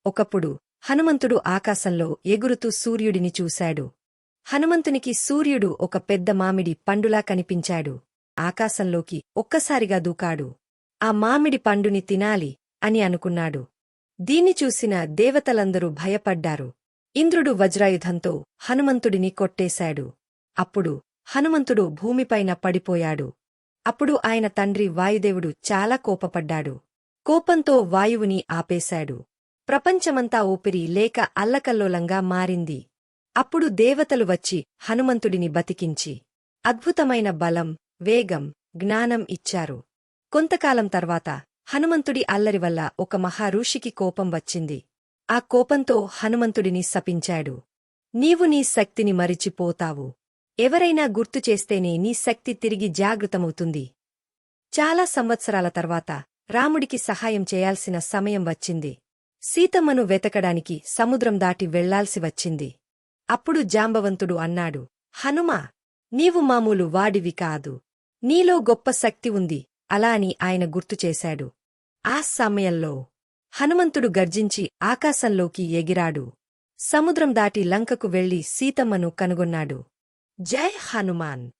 ఒకప్పుడు హనుమంతుడు ఆకాశంలో ఎగురుతూ సూర్యుడిని చూశాడు. హనుమంతునికి సూర్యుడు ఒక పెద్ద మామిడి పండులా కనిపించాడు. ఆకాశంలోకి ఒక్కసారిగా దూకాడు. ఆ మామిడి పండుని తినాలి అని అనుకున్నాడు. దీన్ని చూసిన దేవతలందరూ భయపడ్డారు. ఇంద్రుడు వజ్రాయుధంతో హనుమంతుడిని కొట్టేశాడు. అప్పుడు హనుమంతుడు భూమిపైన పడిపోయాడు. అప్పుడు ఆయన తండ్రి వాయుదేవుడు చాలా కోపపడ్డాడు. కోపంతో వాయువుని ఆపేశాడు. ప్రపంచమంతా ఊపిరి లేక అల్లకల్లోలంగా మారింది. అప్పుడు దేవతలు వచ్చి హనుమంతుడిని బతికించి అద్భుతమైన బలం, వేగం, జ్ఞానం ఇచ్చారు. కొంతకాలం తర్వాత హనుమంతుడి అల్లరి వల్ల ఒక మహాఋషికి కోపం వచ్చింది. ఆ కోపంతో హనుమంతుడిని శపించాడు. నీవు నీ శక్తిని మరిచిపోతావు. ఎవరైనా గుర్తుచేస్తేనే నీ శక్తి తిరిగి జాగృతమవుతుంది. చాలా సంవత్సరాల తర్వాత రాముడికి సహాయం చేయాల్సిన సమయం వచ్చింది. సీతమ్మను వెతకడానికి సముద్రం దాటి వెళ్లాల్సి వచ్చింది. అప్పుడు జాంబవంతుడు అన్నాడు, హనుమా, నీవు మామూలు వాడివి కాదు. నీలో గొప్ప శక్తి ఉంది అలా అని ఆయన గుర్తుచేశాడు. ఆ సమయంలో హనుమంతుడు గర్జించి ఆకాశంలోకి ఎగిరాడు. సముద్రం దాటి లంకకు వెళ్లి సీతమ్మను కనుగొన్నాడు. జై హనుమాన్.